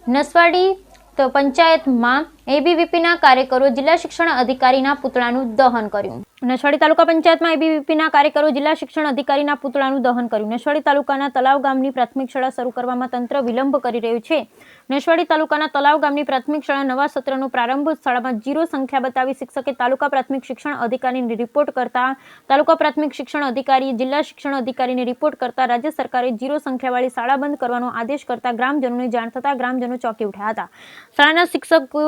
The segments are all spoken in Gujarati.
નસવાડી તો પંચાયતમાં એબીવીપીના કાર્યકરો જિલ્લા શિક્ષણ અધિકારીના પુતળાનું દહન કર્યું. નસવાડી તાલુકા પંચાયતમાં એબીવીપીના કાર્યકરો જિલ્લા શિક્ષણ અધિકારીના પુતળાનું દહન કર્યું. નસવાડી તાલુકાના તલાવ ગામની પ્રાથમિક શાળા શરૂ કરવામાં તંત્ર વિલંબ કરી રહ્યું છે. નસવાડી તાલુકાના તલાવ ગામની પ્રાથમિક શાળા નવા સત્રનો પ્રારંભ શાળામાં 0 સંખ્યા બતાવી શિક્ષકે તાલુકા પ્રાથમિક શિક્ષણ અધિકારીને રિપોર્ટ કરતા તાલુકા પ્રાથમિક શિક્ષણ અધિકારી જિલ્લા શિક્ષણ અધિકારીને રિપોર્ટ કરતા રાજ્ય સરકારે 0 સંખ્યાવાળી શાળા બંધ કરવાનો આદેશ કરતા ગ્રામજનોને જાણ થતા ગ્રામજનો ચોંકી ઉઠ્યા હતા. શાળાના શિક્ષકો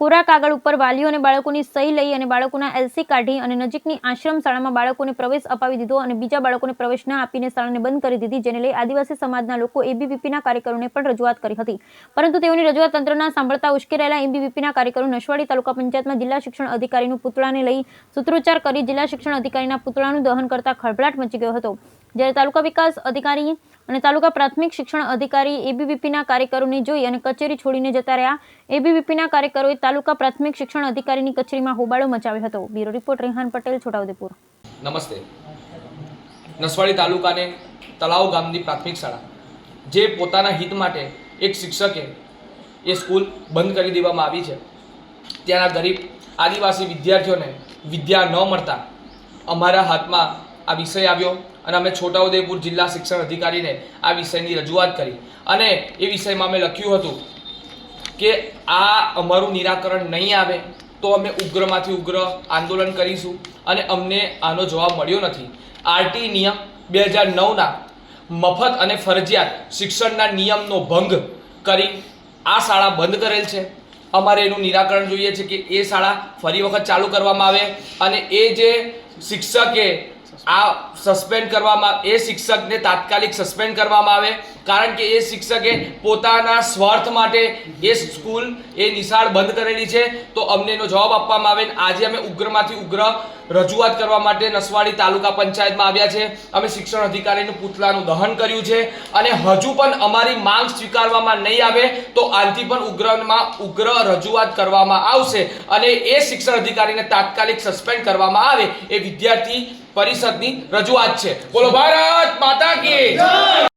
કોરા કાગળ ઉપર વાલીઓ અને બાળકોની સહી લઈ અને બાળકોના એલસી કાઢી અને નજીકની આશ્રમ શાળામાં બાળકોને પ્રવેશ અપાવી દીધો અને બીજા બાળકોને પ્રવેશ ન આપીને શાળાને બંધ કરી દીધી, જેને લઈ આદિવાસી સમાજના લોકો એબીવીપીના કાર્યકરોને પણ રજૂઆત કરી હતી, પરંતુ તેઓની રજૂઆત તંત્રના સાંભળતા ઉશ્કેરાયેલા એબીવીપીના કાર્યકરો નસવાડી તાલુકા પંચાયતમાં જિલ્લા શિક્ષણ અધિકારીનું પુતળાને લઈ સૂત્રોચ્ચાર કરી જિલ્લા શિક્ષણ અધિકારીના પુતળાનું દહન કરતા ખળભળાટ મચી ગયો હતો. જ્યારે તાલુકા વિકાસ અધિકારી અને તાલુકા પ્રાથમિક શિક્ષણ અધિકારી એબીવીપીના કાર્યકરોને જોઈ અને કચેરી છોડીને જતા રહ્યા. એબીવીપીના કાર્યકરોએ તાલુકા પ્રાથમિક શિક્ષણ અધિકારીની કચેરીમાં હોબાળો મચાવ્યો હતો. Bureau report Rehan Patel, Chhota Udepur. નમસ્તે. નસવાડી તાલુકાને તલાવ ગામની પ્રાથમિક શાળા જે પોતાના હિત માટે એક શિક્ષકે એ સ્કૂલ બંધ કરી દેવામાં આવી છે. ત્યાંના ગરીબ આદિવાસી વિદ્યાર્થીઓને વિદ્યા ન મળતા અમારા હાથમાં આ વિષય આવ્યો અને અમે છોટાઉદેપુર જિલ્લા શિક્ષણ અધિકારીને આ વિષયની રજૂઆત કરી અને એ વિષયમાં અમે લખ્યું હતું કે આ અમારું નિરાકરણ નહીં આવે તો અમે ઉગ્રમાંથી ઉગ્ર આંદોલન કરીશું અને અમને આનો જવાબ મળ્યો નથી. આરટી નિયમ 2009ના મફત અને ફરજિયાત શિક્ષણના નિયમનો ભંગ કરી આ શાળા બંધ કરેલ છે. અમારે એનું નિરાકરણ જોઈએ છે કે એ શાળા ફરી વખત ચાલુ કરવામાં આવે અને એ જે શિક્ષકે આ સસ્પેન્ડ કરવામાં એ શિક્ષકને તાત્કાલિક સસ્પેન્ડ કરવામાં આવે, કારણ કે એ શિક્ષકે પોતાના સ્વાર્થ માટે એ સ્કૂલ એ નિશાળ બંધ કરેલી છે. તો અમને એનો જવાબ આપવામાં આવે. આજે અમે ઉગ્રમાંથી ઉગ્ર રજૂઆત કરવા માટે નસવાડી તાલુકા પંચાયતમાં આવ્યા છે. અમે શિક્ષણ અધિકારીનું પુતળાનું દહન કર્યું છે અને હજુ પણ અમારી માંગ સ્વીકારવામાં નહીં આવે તો આનાથી પણ ઉગ્રમાં ઉગ્ર રજૂઆત કરવામાં આવશે અને એ શિક્ષણ અધિકારીને તાત્કાલિક સસ્પેન્ડ કરવામાં આવે એ વિદ્યાર્થી પરિષદની રજૂઆત છે. બોલો ભારત માતા કી જય.